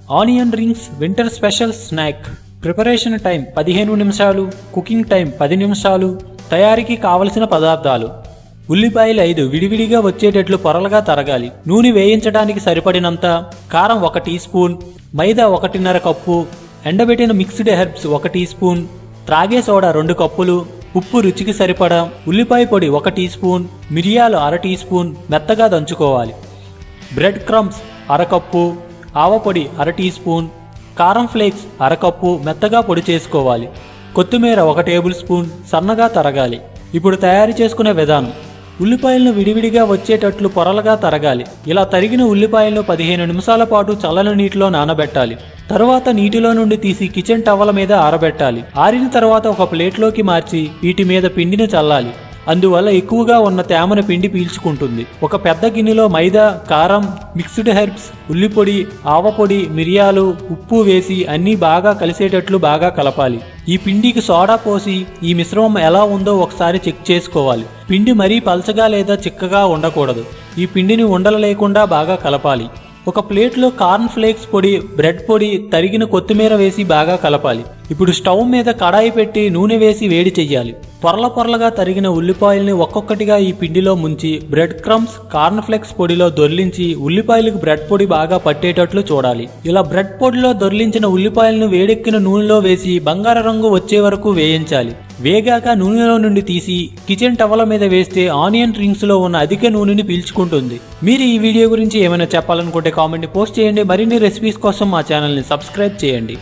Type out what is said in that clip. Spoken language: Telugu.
Onion rings winter special snack. Preparation time 15 నిమిషాలు, కుకింగ్ టైం 10 నిమిషాలు. తయారీకి కావలసిన పదార్థాలు: ఉల్లిపాయలు 5 విడివిడిగా వచ్చేటట్లు పొరలుగా తరగాలి. నూనె వేయించడానికి సరిపడినంత, కారం 1 టీ స్పూన్, మైదా 1.5 కప్పు, ఎండబెట్టిన మిక్స్డ్ హెర్బ్స్ 1 టీ స్పూన్, త్రాగే సోడా 2 కప్పులు, ఉప్పు రుచికి సరిపడా, ఉల్లిపాయ పొడి 1 టీ స్పూన్, మిరియాలు 1/2 టీ స్పూన్ మెత్తగా దంచుకోవాలి. బ్రెడ్ క్రమ్స్ 1/2 కప్పు, ఆవపొడి 1/2 టీ స్పూన్, కారం ఫ్లేక్స్ 1/2 కప్పు మెత్తగా పొడి చేసుకోవాలి. కొత్తిమీర 1 టేబుల్ స్పూన్ సన్నగా తరగాలి. ఇప్పుడు తయారు చేసుకునే విధానం: ఉల్లిపాయలను విడివిడిగా వచ్చేటట్లు పొరలుగా తరగాలి. ఇలా తరిగిన ఉల్లిపాయలను 15 నిమిషాల పాటు చల్లని నీటిలో నానబెట్టాలి. తరువాత నీటిలో నుండి తీసి కిచెన్ టవల మీద ఆరబెట్టాలి. ఆరిన తర్వాత ఒక ప్లేట్లోకి మార్చి వీటి మీద పిండిని చల్లాలి. అందువల్ల ఎక్కువగా ఉన్న తేమను పిండి పీల్చుకుంటుంది. ఒక పెద్ద గిన్నెలో మైదా, కారం, మిక్స్డ్ హెర్బ్స్, ఉల్లిపొడి, ఆవపొడి, మిరియాలు, ఉప్పు వేసి అన్నీ బాగా కలిసేటట్లు బాగా కలపాలి. ఈ పిండికి సోడా పోసి ఈ మిశ్రమం ఎలా ఉందో ఒకసారి చెక్ చేసుకోవాలి. పిండి మరీ పల్చగా లేదా చిక్కగా ఉండకూడదు. ఈ పిండిని ఉండలు లేకుండా బాగా కలపాలి. ఒక ప్లేట్లో కార్న్ ఫ్లేక్స్ పొడి, బ్రెడ్ పొడి, తరిగిన కొత్తిమీర వేసి బాగా కలపాలి. ఇప్పుడు స్టవ్ మీద కడాయి పెట్టి నూనె వేసి వేడి చెయ్యాలి. పొరల పొరలుగా తరిగిన ఉల్లిపాయల్ని ఒక్కొక్కటిగా ఈ పిండిలో ముంచి బ్రెడ్ క్రమ్స్, కార్న్ ఫ్లేక్స్ పొడిలో దొర్లించి ఉల్లిపాయలకు బ్రెడ్ పొడి బాగా పట్టేటట్లు చూడాలి. ఇలా బ్రెడ్ పొడిలో దొర్లించిన ఉల్లిపాయలను వేడెక్కిన నూనెలో వేసి బంగారు రంగు వచ్చే వరకు వేయించాలి. వేగాక నూనెలో నుండి తీసి కిచెన్ టవల మీద వేస్తే ఆనియన్ రింగ్స్ లో ఉన్న అధిక నూనెని పీల్చుకుంటుంది. మీరు ఈ వీడియో గురించి ఏమైనా చెప్పాలనుకుంటే కామెంట్ పోస్ట్ చేయండి. మరిన్ని రెసిపీస్ కోసం మా ఛానల్ని సబ్స్క్రైబ్ చేయండి.